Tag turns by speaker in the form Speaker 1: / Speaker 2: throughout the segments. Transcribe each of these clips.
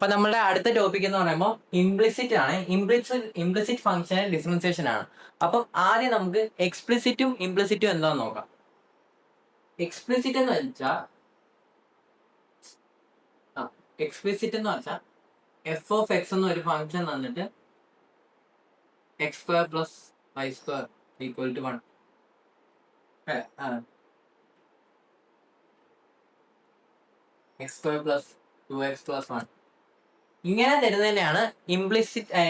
Speaker 1: അപ്പൊ നമ്മുടെ അടുത്ത ടോപ്പിക് എന്ന് പറയുമ്പോൾ ഇംപ്ലിസിറ്റ് ആണ്. ഇംപ്ലിസിറ്റ് ഫംഗ്ഷൻ ഡിഫറൻസിയേഷൻ ആണ്. അപ്പം ആദ്യം നമുക്ക് എക്സ്പ്ലിസിറ്റും ഇംപ്ലിസിറ്റും എന്താന്ന് നോക്കാം. എക്സ്പ്ലിസിറ്റ് എന്ന് വെച്ചാൽ എഫ് ഓഫ് എക്സ് എന്ന ഒരു ഫംഗ്ഷൻ തന്നിട്ട് x square plus y square equal to 1, x square plus 2x plus 1 ഇങ്ങനെ തരുന്നതിനെയാണ്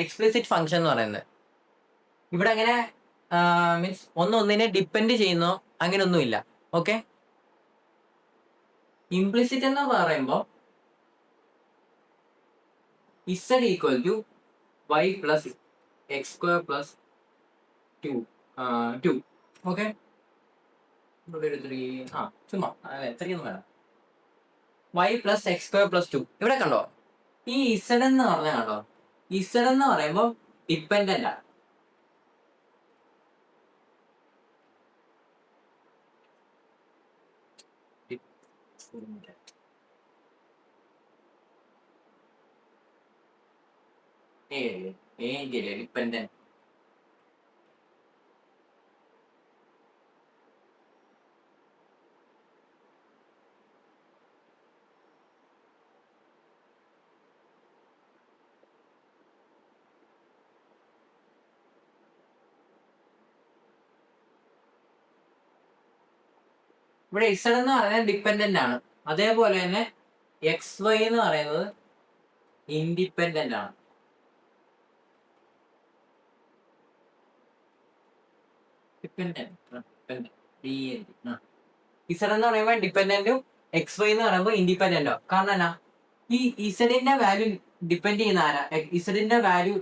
Speaker 1: എക്സ്പ്ലിസിറ്റ് ഫംഗ്ഷൻ എന്ന് പറയുന്നത്. ഇവിടെ അങ്ങനെ മീൻസ് ഒന്നിനെ ഡിപ്പെൻഡ് ചെയ്യുന്നോ അങ്ങനെയൊന്നുമില്ല. ഓക്കെ, ഇംപ്ലിസിറ്റ് എന്ന് പറയുമ്പോൾ z equal to y plus x square plus 2. Okay, ചുമ്മാ എത്രയൊന്നും വേണം. Y plus x square plus 2. ഇവിടെ കണ്ടോ, ഈ z എന്ന് പറഞ്ഞാൽ കണ്ടോ, z എന്ന് പറയുമ്പോൾ ഡിപ്പെൻഡന്റ് ആണ്. ഡിപ്പെൻഡന്റ് ഇവിടെ z എന്ന് പറയുന്നത് ഡിപ്പെൻഡന്റ് ആണ്. അതേപോലെ തന്നെ എക്സ് വൈ എന്ന് പറയുന്നത് ഇൻഡിപെൻഡന്റ് ആണ്. z എന്ന് പറയുമ്പോൾ ഡിപ്പെൻഡന്റും എക്സ് വൈ എന്ന് പറയുമ്പോൾ ഇൻഡിപെൻഡന്റോ. കാരണം എന്നാ, ഈ ഇസഡിന്റെ വാല്യൂ ഡിപ്പെൻഡ് ചെയ്യുന്ന ആരാ, ഇസഡിന്റെ വാല്യൂ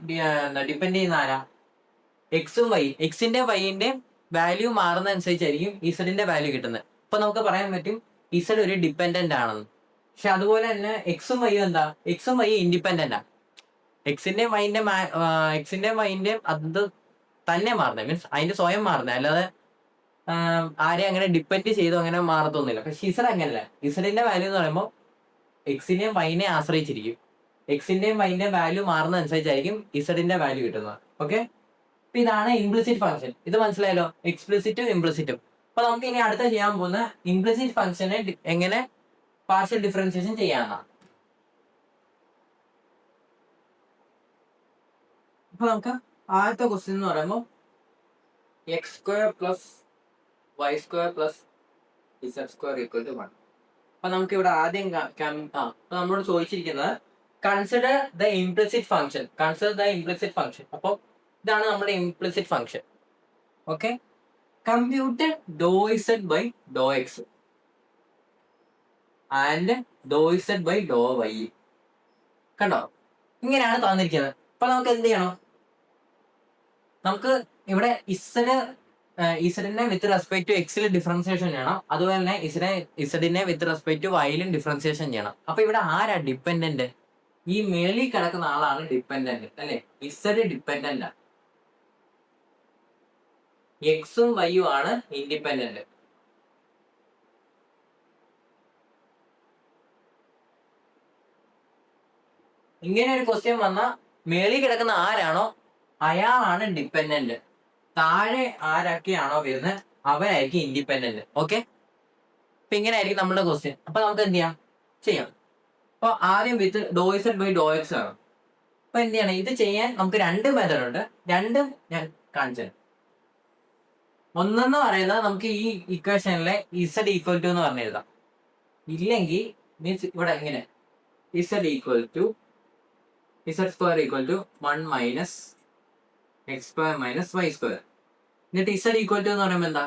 Speaker 1: ഡിപ്പെൻഡ് ചെയ്യുന്ന ആരാ, എക്സും വൈ. എക്സിന്റെ വൈന്റെ വാല്യൂ മാറുന്നതനുസരിച്ചായിരിക്കും ഇസഡിന്റെ വാല്യൂ കിട്ടുന്നത്. അപ്പൊ നമുക്ക് പറയാൻ പറ്റും ഇസഡ് ഒരു ഡിപ്പെൻഡന്റ് ആണെന്ന്. പക്ഷെ അതുപോലെ തന്നെ എക്സും വൈയും എന്താ, എക്സും വൈ ഇൻഡിപെൻഡന്റ് ആ. എക്സിന്റെ വൈന്റെ അത് തന്നെ മാറുന്നത്, മീൻസ് അതിന്റെ സ്വയം മാറുന്നത്, അല്ലാതെ ആരെ അങ്ങനെ ഡിപ്പെൻഡ് ചെയ്തോ അങ്ങനെ മാറത്തൊന്നുമില്ല. പക്ഷെ ഇസഡ് അങ്ങനല്ല. ഇസഡിന്റെ വാല്യൂ എന്ന് പറയുമ്പോൾ എക്സിനെയും വൈനെ ആശ്രയിച്ചിരിക്കും. എക്സിന്റെയും വൈന്റെ വാല്യൂ മാറുന്നതനുസരിച്ചായിരിക്കും ഇസഡിന്റെ വാല്യൂ കിട്ടുന്നത്. ഓക്കെ, അപ്പൊ ഇതാണ് ഇംപ്ലിസിറ്റ് ഫംഗ്ഷൻ. ഇത് മനസ്സിലായല്ലോ, എക്സ്പ്ലിസിറ്റും ഇംപ്ലിസിറ്റും. അപ്പൊ നമുക്ക് ഇനി അടുത്ത ചെയ്യാൻ പോകുന്ന ഇംപ്ലിസിറ്റ് ഫംഗ്ഷനെ എങ്ങനെ പാർഷ്യൽ ഡിഫറൻസിയേഷൻ ചെയ്യാമെന്നാണ്. അപ്പൊ നമുക്ക് ആദ്യത്തെ ക്വസ്റ്റ്യൻ എന്ന് പറയുമ്പോൾ x square plus y square plus z square equal to 1. അപ്പൊ നമുക്ക് ഇവിടെ ആദ്യം നമ്മളോട് ചോദിച്ചിരിക്കുന്നത് കൺസിഡർ ദ ഇംപ്ലിസിറ്റ് ഫംഗ്ഷൻ. അപ്പൊ ഇതാണ് നമ്മുടെ implicit function. Okay, compute do z by Dr x and do z by Dr y. കണ്ടോ, ഇങ്ങനെയാണ് തന്നിരിക്കുന്നത്. അപ്പൊ നമുക്ക് എന്ത് ചെയ്യണം, നമുക്ക് ഇവിടെ ഇസഡിനെ വിത്ത് റെസ്പെക്ട് ടു എക്സിൽ ഡിഫറൻസിയേഷൻ ചെയ്യണം. അതുപോലെ തന്നെ ഇസഡിനെ വിത്ത് റെസ്പെക്ട് ടു വൈയിലും ഡിഫറൻസിയേഷൻ ചെയ്യണം. അപ്പൊ ഇവിടെ ആരാ ഡിപ്പെൻഡന്റ്, ഈ മേളിൽ കിടക്കുന്ന ആളാണ് ഡിപ്പെൻഡന്റ് അല്ലെ. ഇസഡ് ഡിപ്പെൻഡന്റ്, എക്സും വൈയും ആണ് ഇൻഡിപെൻഡന്റ്. ഇങ്ങനെ ഒരു ക്വസ്റ്റ്യൻ വന്നാൽ മേളിൽ കിടക്കുന്ന ആരാണോ അയാളാണ് ഡിപ്പെൻഡന്റ്, താഴെ ആരൊക്കെയാണോ വരുന്നത് അവരായിരിക്കും ഇൻഡിപെൻഡന്റ്. ഓക്കെ, അപ്പൊ ഇങ്ങനെ ആയിരിക്കും നമ്മുടെ ക്വസ്റ്റ്യൻ. അപ്പൊ നമുക്ക് എന്ത് ചെയ്യാം. അപ്പൊ ആദ്യം വിത്ത് ഡോ ഇസഡ് ബൈ ഡോ എക്സ് ആണ്. അപ്പൊ എന്ത് ചെയ്യണം, ഇത് ചെയ്യാൻ നമുക്ക് രണ്ട് മെത്തേഡ് ഉണ്ട്. രണ്ടും ഞാൻ കാണിച്ചു. ഒന്നെന്ന് പറയുന്നത് നമുക്ക് ഈ ഇക്വേഷനിലെ ഇസഡ് ഈക്വൽ ടു എന്ന് പറഞ്ഞു എഴുതാം. ഇല്ലെങ്കിൽ മീൻസ് ഇവിടെ ഇങ്ങനെ z equal to z square equal to 1 minus x square minus y square. എന്നിട്ട് ഇസഡ് ഈക്വൽ ടു എന്ന് പറയുമ്പോൾ എന്താ,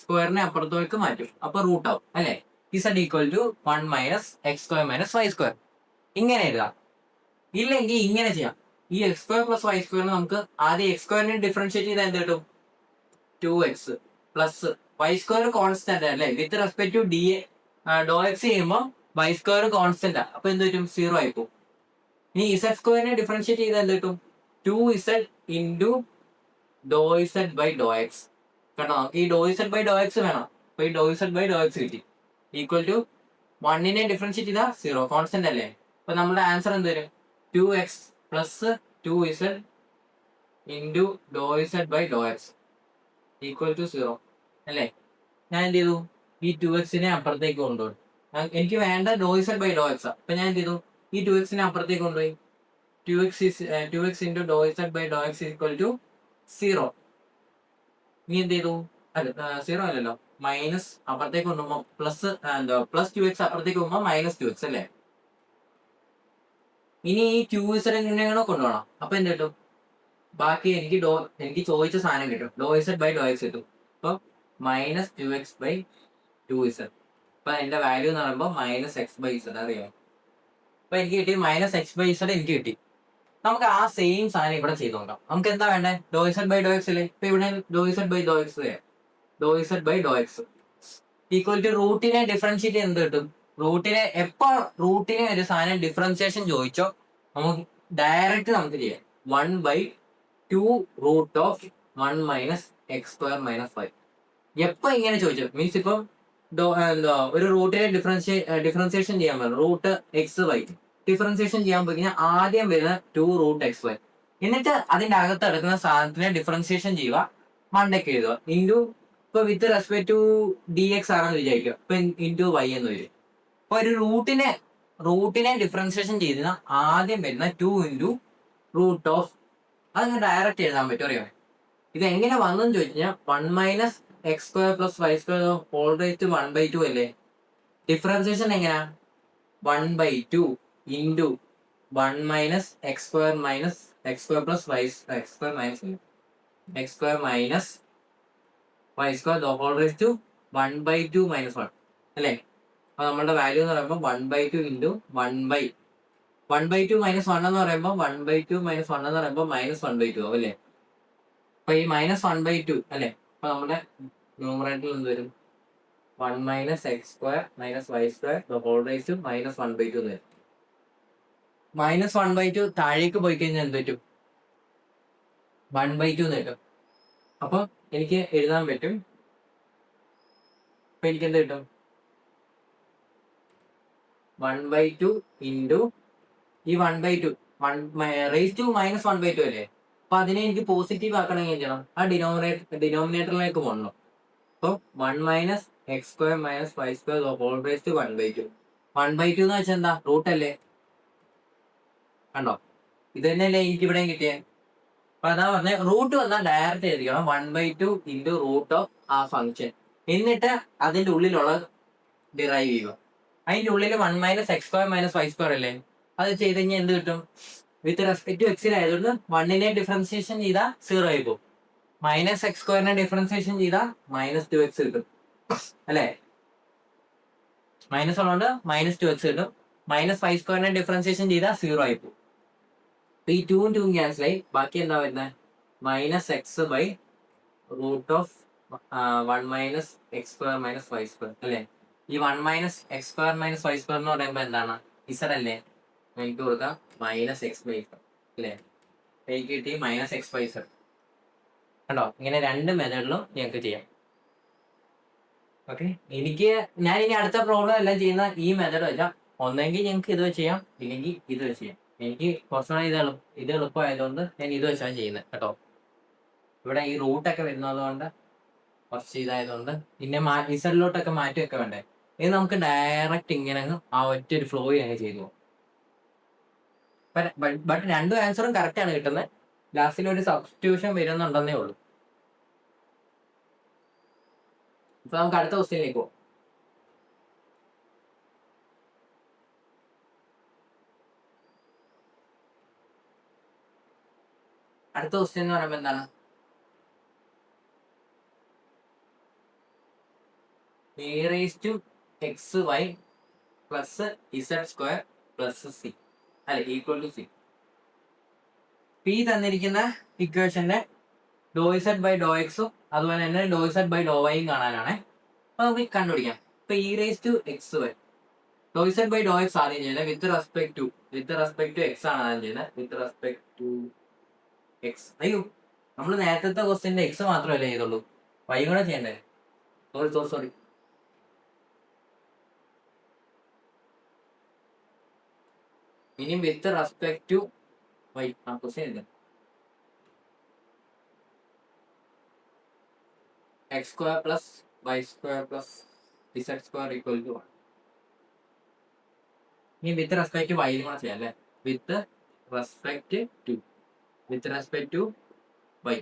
Speaker 1: സ്ക്വയറിനെ അപ്പുറത്തേക്ക് മാറ്റും, അപ്പൊ റൂട്ട് ആവും അല്ലെ. Z equal to 1 minus x square minus y square ഇങ്ങനെ എഴുതാം. ഇല്ലെങ്കിൽ ഇങ്ങനെ ചെയ്യാം. ഈ എക്സ് സ്ക്വയർ പ്ലസ് വൈ സ്ക്വയറിന് നമുക്ക് ആദ്യം എക്സ് സ്ക്വയറിനെ ഡിഫറൻഷിയേറ്റ് ചെയ്താൽ എന്ത് കിട്ടും, 2x plus y square constant അല്ലേ, with respect to do x ചെയ്യുമ്പോൾ വൈ സ്ക്വയർ കോൺസ്റ്റന്റ്. അപ്പൊ എന്ത് പറ്റും, 0 ആയി പോകും. ഇനി ഇസഡ് സ്ക്വയറിനെ ഡിഫറൻഷിയേറ്റ് ചെയ്താൽ എന്ത് കിട്ടും, 2z into Dr z by Dr x. കേട്ടോ, നമുക്ക് ഈ do z by Dr x വേണം. അപ്പൊ ഈ do z by Dr x കിട്ടി. ഈക്വൽ ടു 1നെ ഡിഫറൻഷിയേറ്റ് ചെയ്താൽ 0 കോൺസ്റ്റന്റ് അല്ലേ. അപ്പൊ നമ്മുടെ ആൻസർ എന്ത് വരും, 2x plus 2z into Dr z by Dr x equal to 0 അല്ലേ? ഞാൻ എന്ത് ചെയ്തു? ഈ 2x അപ്പുറത്തേക്ക് കൊണ്ടുപോയി. എനിക്ക് വേണ്ട do z by Dr x. അപ്പൊ ഞാൻ എന്ത് ചെയ്തു? ഈ 2x അപ്പുറത്തേക്ക് കൊണ്ടുപോയി. 2x into Dr z by Dr x equal to 0. നീ എന്ത് ചെയ്തു? അല്ല 0 അല്ലല്ലോ, മൈനസ് അപ്പുറത്തേക്ക് കൊണ്ടുപോകുമ്പോൾ പ്ലസ് പ്ലസ് 2x അപ്പുറത്തേക്ക് പോകുമ്പോൾ മൈനസ് 2x അല്ലേ? ഇനി ഈ 2z എങ്ങനെയാണോ കൊണ്ടുപോകണം. അപ്പൊ എന്ത് കിട്ടും? ബാക്കി എനിക്ക് ചോദിച്ച സാധനം കിട്ടും. ഡോ ഇസഡ് ബൈ ഡോ എക്സ് കിട്ടും. അപ്പൊ മൈനസ് 2x ബൈ 2z. അപ്പൊ എന്റെ വാല്യൂ എന്ന് പറയുമ്പോൾ മൈനസ് എക്സ് ബൈ ഇസഡ്. അറിയാം? അപ്പൊ എനിക്ക് കിട്ടി മൈനസ് എക്സ് ബൈ ഇസഡ്. എനിക്ക് കിട്ടി. നമുക്ക് ആ സെയിം സാധനം ഇവിടെ ചെയ്ത് നോക്കാം. നമുക്ക് എന്താ വേണ്ടേ? ഡോ ഇസഡ് ബൈ ഡോ എക്സ് അല്ലേ? ഇപ്പൊ ഇവിടെ ഡോ ഇസഡ് ബൈ ഡോ എക്സ് ഡോ z by Dr x equal to റൂട്ടിനെ ഡിഫറൻഷിയേറ്റ് എന്ത് കിട്ടും? എപ്പോ റൂട്ടിനെ ഒരു സാധനം ഡിഫറൻസിയേഷൻ ചോദിച്ചോ നമുക്ക് ഡയറക്റ്റ് നമുക്ക് ചെയ്യാം. 1/2 root of 1 minus x square minus 5. എപ്പോ ഇങ്ങനെ ചോദിച്ചു മീൻസ് ഇപ്പം ഒരു റൂട്ടിനെ ഡിഫറൻസിയേഷൻ ചെയ്യാൻ പറ്റും. റൂട്ട് എക്സ് വൈ ഡിഫറൻസിയേഷൻ ചെയ്യാൻ പോയി കഴിഞ്ഞാൽ ആദ്യം വരുന്ന 2 റൂട്ട് എക്സ് വൈ, എന്നിട്ട് അതിന്റെ അകത്ത് എടുക്കുന്ന സാധനത്തിനെ ഡിഫറൻസിയേഷൻ ചെയ്യുക, മണ്ടയ്ക്ക് എഴുതുക. ഇൻറ്റു ഇപ്പൊ with respect to d x ആണെന്ന് വിചാരിക്കുക. ഇപ്പൊ ഇൻറ്റു വൈ എന്ന് വരും. അപ്പൊ ഒരു റൂട്ടിനെ ഡിഫറൻസിയേഷൻ ചെയ്തിരുന്ന ആദ്യം വരുന്ന 2 ഇൻറ്റു റൂട്ട് ഓഫ്, അത് ഡയറക്റ്റ് എഴുതാൻ പറ്റും. അറിയാം? ഇത് എങ്ങനെ വന്നെന്ന് ചോദിച്ചു കഴിഞ്ഞാൽ 1 minus x square plus y square whole raised 1/2 അല്ലേ? ഡിഫറൻസിയേഷൻ എങ്ങനെയാ? 1/2 into 1 minus x square minus x square plus y x square minus x square minus y square whole raised 1/2 minus 1 അല്ലേ? അപ്പൊ നമ്മളുടെ വാല്യൂ എന്ന് പറയുമ്പോൾ 1/2 ഇൻറ്റു 1/2 മൈനസ് 1 എന്ന് പറയുമ്പോൾ 1/2 minus 1 എന്ന് പറയുമ്പോൾ മൈനസ് 1/2 ആവും അല്ലേ? അപ്പൊ ഈ മൈനസ് 1/2 അല്ലേ? അപ്പൊ നമ്മുടെ ന്യൂമറേറ്ററിൽ എന്ത് വരും? 1 minus x square minus y square whole raised minus 1/2 എന്ന് വരും. മൈനസ് 1/2 താഴേക്ക് പോയി കഴിഞ്ഞാൽ എന്ത് പറ്റും? 1/2 എന്ന് കിട്ടും. അപ്പൊ എനിക്ക് എഴുതാൻ പറ്റും. അപ്പൊ എനിക്ക് എന്ത് കിട്ടും? 1/2 ഇൻറ്റു ഈ 1/2 റേസ് ടു മൈനസ് 1/2 അല്ലേ? അപ്പൊ അതിനെ എനിക്ക് പോസിറ്റീവ് ആക്കണമെങ്കിൽ ചെയ്യണം, ആ ഡിനോമിനേറ്ററിലേക്ക് പോകണം. അപ്പൊ 1 minus x square minus y square whole raised 1/2. 1/2 എന്ന് വെച്ചാൽ എന്താ? റൂട്ട് അല്ലേ? കണ്ടോ? ഇത് തന്നെയല്ലേ എനിക്ക് ഇവിടെ കിട്ടിയേ. അപ്പൊ അതാ പറഞ്ഞ റൂട്ട് വന്നാൽ ഡയറക്റ്റ് എഴുതിക്കണം 1/2 ഇൻറ്റു റൂട്ട് ഓഫ് ആ ഫംഗ്ഷൻ, എന്നിട്ട് അതിന്റെ ഉള്ളിലുള്ള ഡിറൈവ് ചെയ്യുക. അതിന്റെ ഉള്ളിൽ 1 minus x square minus y square അല്ലേ? അത് ചെയ്ത് കഴിഞ്ഞാൽ എന്ത് കിട്ടും? വിത്ത് റെസ്പെക്ട് ടു എക്സിലായതുകൊണ്ട് 1നെ ഡിഫറൻസിയേഷൻ ചെയ്താൽ 0 ആയി പോകും. മൈനസ് എക്സ് സ്ക്വയറിനെ ഡിഫറൻസിയേഷൻ ചെയ്താൽ മൈനസ് 2x കിട്ടും അല്ലേ? മൈനസ് ഉള്ളതുകൊണ്ട് മൈനസ് 2x കിട്ടും. മൈനസ് വൈ സ്ക്വയറിനെ ഡിഫറൻസിയേഷൻ ചെയ്താൽ 0 ആയി പോകും. അപ്പൊ ഈ 2 2 ക്യാൻസൽ ആയി. ബാക്കി എന്താ വരുന്നത്? Minus x by root of 1 minus x square minus y square അല്ലേ? ഈ 1 minus x square minus y square എന്ന് പറയുമ്പോൾ എന്താണ്? ഇസഡ് അല്ലേ? എനിക്ക് കൊടുക്കാം മൈനസ് എക്സ് ബൈ ഇസഡ് അല്ലേ? എനിക്ക് കിട്ടി മൈനസ് എക്സ് ബൈ ഇസഡ്. കണ്ടോ? ഇങ്ങനെ രണ്ട് മെത്തേഡിലും ഞങ്ങൾക്ക് ചെയ്യാം. ഓക്കെ, ഞാൻ ഇനി അടുത്ത പ്രോബ്ലം എല്ലാം ചെയ്യുന്ന ഈ മെത്തേഡ് വെച്ചാൽ ഒന്നെങ്കിൽ ഞങ്ങൾക്ക് ഇത് വെച്ച് ചെയ്യാം, ഇല്ലെങ്കിൽ ഇത് വെച്ച് ചെയ്യാം. എനിക്ക് കുറച്ചുകൂടെ ഇത് എളുപ്പമായതുകൊണ്ട് ഞാൻ ഇത് വെച്ചാണ് ചെയ്യുന്നത് കേട്ടോ. ഇവിടെ ഈ റൂട്ടൊക്കെ വരുന്നതുകൊണ്ട് കുറച്ച് ഇതായതുകൊണ്ട് പിന്നെ ഇസഡിലോട്ടൊക്കെ മാറ്റിയൊക്കെ വേണ്ടേ. ഇത് നമുക്ക് ഡയറക്റ്റ് ഇങ്ങനെ ആ ഒറ്റ ഒരു ഫ്ലോ അങ്ങ് ചെയ്തു പോകും. ബട്ട് രണ്ടും ആൻസറും കറക്റ്റ് ആണ് കിട്ടുന്നത്. ലാസ്റ്റിൽ ഒരു സബ്സ്റ്റിറ്റ്യൂഷൻ വരുന്നുണ്ടെന്നേ ഉള്ളൂ. ഇപ്പൊ നമുക്ക് അടുത്ത ക്വസ്റ്റ്യനിലേക്ക് പോകും. അടുത്ത ക്വസ്റ്റ്യൻ എന്ന് പറയുമ്പോൾ എന്താണ്? E raise to x y plus z square plus c അല്ലെ ഈക്വൽ ടു സി. പി തന്നിരിക്കുന്ന ഇക്വേഷന്റെ ഡോ ഇസഡ് ബൈ ഡോ എക്സും അതുപോലെ തന്നെ ഡോ ഇസഡ് ബൈ ഡോ വൈയും കാണാനാണ്. അപ്പൊ നമുക്ക് കണ്ടുപിടിക്കാം. ഇപ്പൊ e raise to x y do z by Dr x ആദ്യം ചെയ്യുന്നത് വിത്ത് റെസ്പെക്ട് ടു എക്സ് ആണ് ആദ്യം ചെയ്യുന്നത്. With respect to x. അയ്യോ, നമ്മൾ നേരത്തെ ക്വസ്റ്റ്യന്റെ എക്സ് മാത്രമല്ലേ ചെയ്തുള്ളൂ, വൈ കൂടെ ചെയ്യണ്ടേ? സോറി. ഇനി with respect to y question ഉണ്ട്. X square plus y square plus z square equal to 1. ഇനി വിത്ത് റെസ്പെക്ട് ടു വൈ കൂടെ ചെയ്യാം അല്ലേ. With respect to y.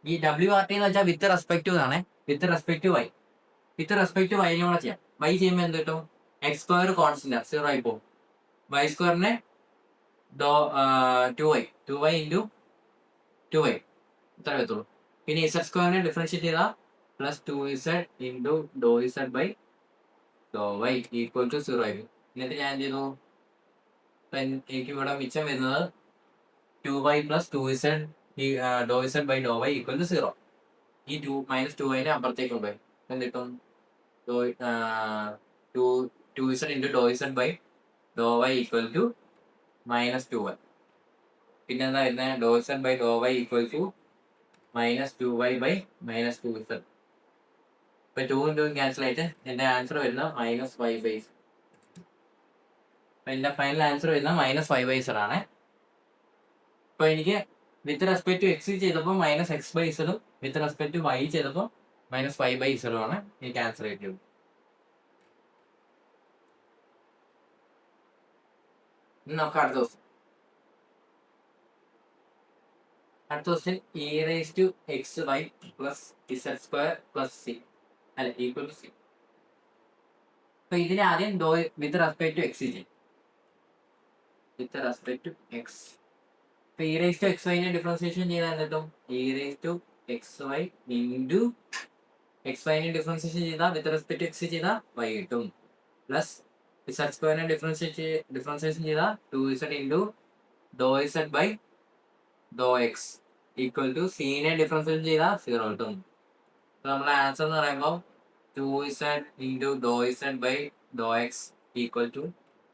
Speaker 1: ഈ WRT എന്ന് വെച്ചാൽ വിത്ത് റെസ്പെക്ട് ടു ആണ്. With respect to y. With respect to വൈനെ കൂടെ ചെയ്യാം. വൈ ചെയ്യുമ്പോൾ എന്ത് കിട്ടും? എക്സ് സ്ക്വയർ കോൺസ്റ്റന്റ് 0 ആയി പോകും. വൈ സ്ക്വയറിനെ 2y ഇൻറ്റു 2y ഇത്ര വരത്തുള്ളൂ. പിന്നെ ഇസഡ് സ്ക്വയറിനെ ഡിഫറൻഷിയേറ്റ് ചെയ്താൽ plus 2z into Dr z by Dr y equal to 0 ആയിരിക്കും. എന്നിട്ട് ഞാൻ എന്ത് ചെയ്യുന്നു? എനിക്ക് ഇവിടെ മിച്ചം വരുന്നത് 2y പ്ലസ് 2z ഡോ z by Dr y equal to 0. ഈ -2y അപ്പുറത്തേക്ക് കൊണ്ടുപോയി എന്ത് കിട്ടും? 2z into Dr z by Dr y equal to -2y. പിന്നെ എന്താ വരുന്നത്? ഡോ z by Dr y equal to -2y by -2z. ഇപ്പൊ 2 ഇൻറ്റു ക്യാൻസൽ ആയിട്ട് എന്റെ ആൻസർ വരുന്ന -5/z. അപ്പൊ എന്റെ ഫൈനൽ ആൻസർ വരുന്ന -5/z ആണ്. ഇപ്പൊ എനിക്ക് വിത്ത് റെസ്പെക്ട് ടു എക്സ് ചെയ്തപ്പോൾ -x/z with respect to Y ചെയ്തപ്പോൾ -5/z ആണ് എനിക്ക് ആൻസർ കിട്ടിയത്. ഇനി നമുക്ക് അടുത്ത question e⁻xy plus z² plus c അല്ല ഈക്വൽ ടു c. അപ്പൊ ഇതിനെ ആദ്യം വിത്ത് റെസ്പെക്ട് ടു എക്സ് ചെയ്യും. With respect to x. ഇപ്പൊ e⁻xy ഡിഫറൻസിയേഷൻ ചെയ്താൽ എന്തും? e⁻xy ഇൻറ്റു xy ഡിഫറൻസിയേഷൻ ചെയ്താൽ വിത്ത് റെസ്പെക്ട് ടു എക്സ് ചെയ്താൽ y കിട്ടും. പ്ലസ് z² ഡിഫറൻസിയേഷൻ ചെയ്താൽ 2z ഇൻറ്റു ഡോ z by Dr x equal to സീനെ ഡിഫറൻസിയേഷൻ ചെയ്താൽ 0 കിട്ടും. നമ്മുടെ ആൻസർ എന്ന് പറയുമ്പോൾ 2z ഇൻറ്റു ഡോ z by Dr x equal to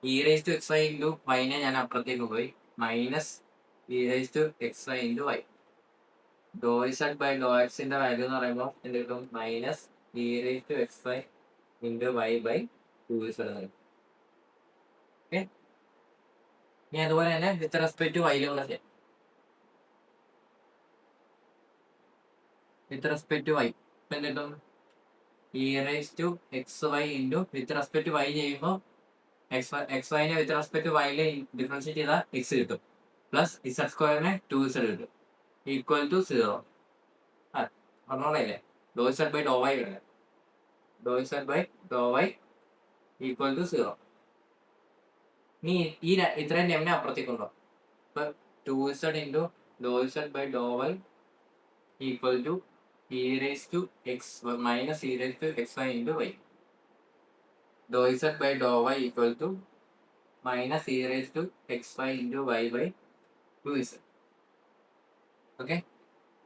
Speaker 1: e⁻xy into വൈനെ ഞാൻ അപ്പുറത്തേക്ക് പോയി മൈനസ് e⁻xy ഇൻറ്റു വൈ. ഡോ z ബൈ ഡോ എക്സിന്റെ വാല്യൂ എന്ന് പറയുമ്പോൾ എന്ത് കിട്ടും? Minus e⁻xy into Y by 2z എന്ന് കിട്ടും. ഓക്കെ. ഇനി അതുപോലെ തന്നെ വിത്ത് റെസ്പെക്ട് ടു വൈയിലുള്ള ചെയ്യാം. വിത്ത് റെസ്പെക്ട് ടു വൈ ഇപ്പം എന്ത് കിട്ടും? e⁻xy into with respect to y ചെയ്യുമ്പോൾ xyനെ വിത്ത് റെസ്പെക്ട് ടു വൈയിൽ ഡിഫറൻഷിയേറ്റ് ചെയ്താൽ x കിട്ടും. പ്ലസ് z² 2z കിട്ടും ഈക്വൽ ടു 0. പറഞ്ഞോളല്ലേ ഡോ z ബൈ ഡോ വൈ വരുന്നത്. ഡോ z by Dr y equal to 0. ഇനി ഈ ഇത്രയും നെമ്മിനെ അപ്പുറത്തേക്ക് കൊണ്ടുപോകും. ഇപ്പൊ 2z ഇൻറ്റു ഡോ z by Dr y equal to e⁻xy into y. ഡോ z by Dr y equal to -e⁻xy into Y by 2z. Okay.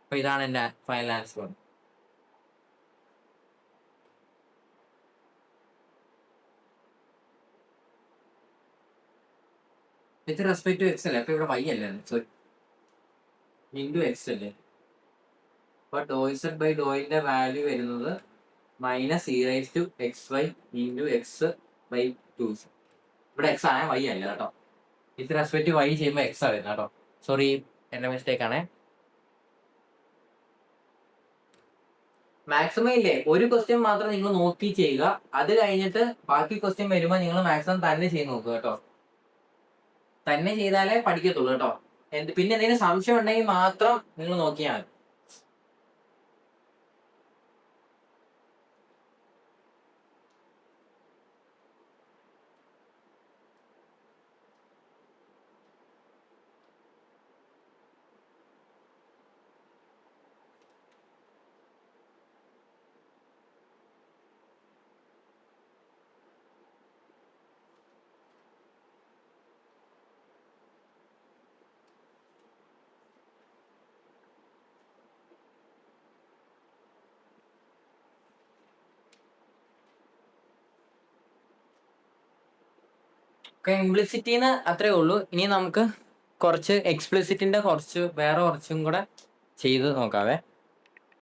Speaker 1: അപ്പൊ ഇതാണ് എൻ്റെ final answer. With respect to x അല്ലേ. അപ്പൊ ഇവിടെ വൈ അല്ലേ, സോറി ഇൻറ്റു എക്സ് അല്ലേ. അപ്പൊ ഡോ z ബൈ ഡോയിന്റെ വാല്യൂ വരുന്നത് -e⁻xy into X by 2z. ഇവിടെ എക്സ് ആണ്, വൈ അല്ല കേട്ടോ. വിത്ത് റെസ്പെക്ട് ടു വൈ ചെയ്യുമ്പോൾ എക്സ് ആണ് വരുന്നത് കേട്ടോ. സോറി, എൻ്റെ മിസ്റ്റേക്ക് ആണ്. മാക്സിമം ഇല്ലേ ഒരു ക്വസ്റ്റ്യൻ മാത്രം നിങ്ങൾ നോക്കി ചെയ്യുക. അത് കഴിഞ്ഞിട്ട് ബാക്കി ക്വസ്റ്റ്യൻ വരുമ്പോൾ നിങ്ങൾ മാക്സിമം തന്നെ ചെയ്ത് നോക്കുക കേട്ടോ. തന്നെ ചെയ്താലേ പഠിക്കത്തുള്ളൂ കേട്ടോ. പിന്നെ എന്തെങ്കിലും സംശയം ഉണ്ടെങ്കിൽ മാത്രം നിങ്ങൾ നോക്കിയാൽ മതി. ഇംപ്ലിസിറ്റിന്ന് അത്രേ ഉള്ളൂ. ഇനി നമുക്ക് കുറച്ച് എക്സ്പ്ലിസിറ്റിന്റെ വേറെ കുറച്ചും കൂടെ ചെയ്ത് നോക്കാവേ.